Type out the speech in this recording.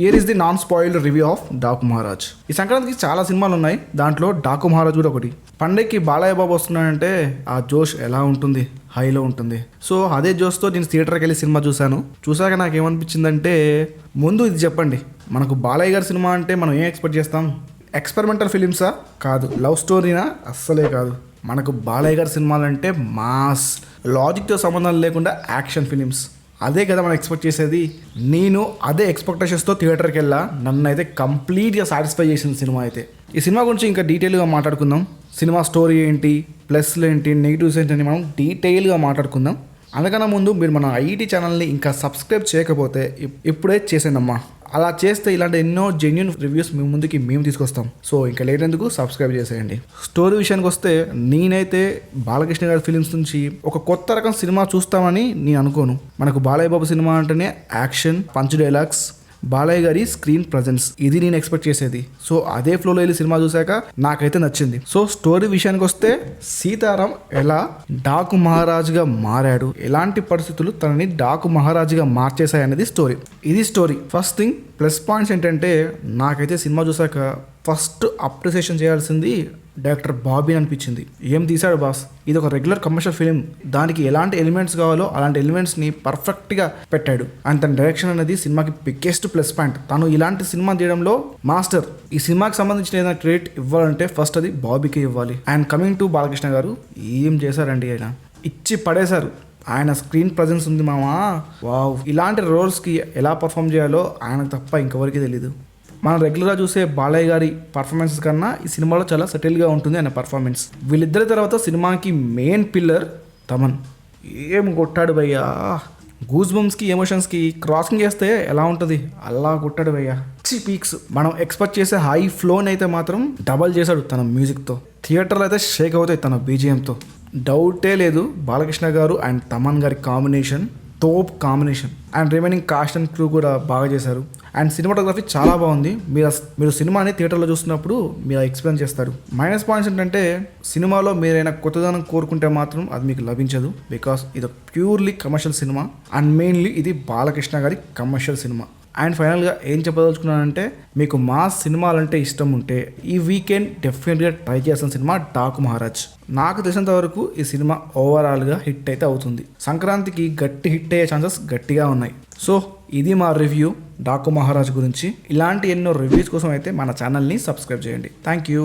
Here is the non spoiled review of Daaku Maharaj. ఈ సంక్రాంతికి చాలా సినిమాలు ఉన్నాయి, దాంట్లో డాకు మహారాజ్ కూడా ఒకటి. పండగకి బాలయ్య బాబు వస్తున్నాడంటే ఆ జోష్ ఎలా ఉంటుంది, హైలో ఉంటుంది. సో అదే జోష్తో నేను థియేటర్కి వెళ్ళి సినిమా చూసాక నాకు ఏమనిపించిందంటే, ముందు ఇది చెప్పండి, మనకు బాలయ్య గారి సినిమా అంటే మనం ఏం ఎక్స్పెక్ట్ చేస్తాం? ఎక్స్పెరిమెంటల్ ఫిలిమ్సా? కాదు. లవ్ స్టోరీనా? అస్సలే కాదు. మనకు బాలయ్య గారి సినిమాలంటే మాస్, లాజిక్తో సంబంధం లేకుండా యాక్షన్ ఫిలిమ్స్. అదే కదా మనం ఎక్స్పెక్ట్ చేసేది. నేను అదే ఎక్స్పెక్టేషన్స్తో థియేటర్కి వెళ్ళా. నన్ను అయితే కంప్లీట్గా సాటిస్ఫై చేసింది సినిమా అయితే. ఈ సినిమా గురించి ఇంకా డీటెయిల్గా మాట్లాడుకుందాం. సినిమా స్టోరీ ఏంటి, ప్లస్లు ఏంటి, నెగిటివ్స్ ఏంటి అని మనం డీటెయిల్గా మాట్లాడుకుందాం. అందుకన్నా ముందు మీరు మన ఐటీ ఛానల్ని ఇంకా సబ్స్క్రైబ్ చేయకపోతే ఇప్పుడే చేసేనమ్మా. అలా చేస్తే ఇలాంటి ఎన్నో జెన్యూన్ రివ్యూస్ మీ ముందుకి మేము తీసుకొస్తాం. సో ఇంకా లేట్ ఎందుకు, సబ్స్క్రైబ్ చేసేయండి. స్టోరీ విషయానికి వస్తే, నేనైతే బాలకృష్ణ గారి ఫిలిమ్స్ నుంచి ఒక కొత్త రకం సినిమా చూస్తామని నేను అనుకోను. మనకు బాలయ్య బాబు సినిమా అంటేనే యాక్షన్, పంచ్ డైలాగ్స్, బాలయ్య గారి స్క్రీన్ ప్రజెన్స్, ఇది నేను ఎక్స్పెక్ట్ చేసేది. సో అదే ఫ్లోలో వెళ్ళి సినిమా చూసాక నాకైతే నచ్చింది. సో స్టోరీ విషయానికి వస్తే, సీతారాం ఎలా డాకు మహారాజుగా మారాడు, ఎలాంటి పరిస్థితులు తనని డాకు మహారాజుగా మార్చేశాయనేది స్టోరీ. ఇది story. First thing, plus points ఏంటంటే, నాకైతే సినిమా చూసాక ఫస్ట్ అప్రిసియేషన్ చేయాల్సింది డైరెక్టర్ బాబీ అనిపించింది. ఏం తీశాడు బాస్, ఇది ఒక రెగ్యులర్ కమర్షియల్ ఫిలిం, దానికి ఎలాంటి ఎలిమెంట్స్ కావాలో అలాంటి ఎలిమెంట్స్ని పర్ఫెక్ట్గా పెట్టాడు. అండ్ తన డైరెక్షన్ అనేది సినిమాకి బిగ్గెస్ట్ ప్లస్ పాయింట్. తను ఇలాంటి సినిమా తీయడంలో మాస్టర్. ఈ సినిమాకి సంబంధించిన ఏదైనా క్రెడిట్ ఇవ్వాలంటే ఫస్ట్ అది బాబీకే ఇవ్వాలి. అండ్ కమింగ్ టు బాలకృష్ణ గారు, ఏం చేశారండి ఆయన, ఇచ్చి పడేశారు. ఆయన స్క్రీన్ ప్రజెన్స్ ఉంది మామా, వావ్. ఇలాంటి రోల్స్కి ఎలా పర్ఫామ్ చేయాలో ఆయనకు తప్ప ఇంకెవరికి తెలీదు. మనం రెగ్యులర్గా చూసే బాలయ్య గారి పర్ఫార్మెన్స్ కన్నా ఈ సినిమాలో చాలా సెటిల్గా ఉంటుంది ఆయన పర్ఫార్మెన్స్. వీళ్ళిద్దరి తర్వాత సినిమాకి మెయిన్ పిల్లర్ తమన్. ఏం కొట్టాడు భయ్యా, గూస్ బంప్స్కి ఎమోషన్స్కి క్రాసింగ్ చేస్తే ఎలా ఉంటుంది అలా కొట్టాడు భయ్యా. పీక్స్. మనం ఎక్స్పెక్ట్ చేసే హై ఫ్లోని అయితే మాత్రం డబల్ చేశాడు తన మ్యూజిక్తో. థియేటర్లో అయితే షేక్ అవుతాయి తన బీజిఎంతో. డౌటే లేదు, బాలకృష్ణ గారు అండ్ తమన్ గారి కాంబినేషన్ తోప్ combination. And remaining cast and crew కూడా బాగా చేశారు. అండ్ సినిమాటోగ్రఫీ చాలా బాగుంది. మీరు సినిమాని థియేటర్లో చూస్తున్నప్పుడు మీరు ఎక్స్ప్లెయిన్ చేస్తారు. మైనస్ పాయింట్స్ ఏంటంటే, సినిమాలో మీరైనా కొత్తదనం కోరుకుంటే మాత్రం అది మీకు లభించదు. బికాస్ ఇది purely commercial cinema. And mainly ఇది బాలకృష్ణ గారి కమర్షియల్ సినిమా. అండ్ ఫైనల్గా ఏం చెప్పదలుచుకున్నానంటే, మీకు మాస్ సినిమాలంటే ఇష్టం ఉంటే ఈ వీకెండ్ డెఫినెట్గా ట్రై చేసిన సినిమా డాకు మహారాజ్. నాకు తెలిసినంత వరకు ఈ సినిమా ఓవరాల్గా హిట్ అయితే అవుతుంది. సంక్రాంతికి గట్టి హిట్ అయ్యే ఛాన్సెస్ గట్టిగా ఉన్నాయి. సో ఇది మా రివ్యూ డాకు మహారాజ్ గురించి. ఇలాంటి ఎన్నో రివ్యూస్ కోసం అయితే మన ఛానల్ని సబ్స్క్రైబ్ చేయండి. Thank you.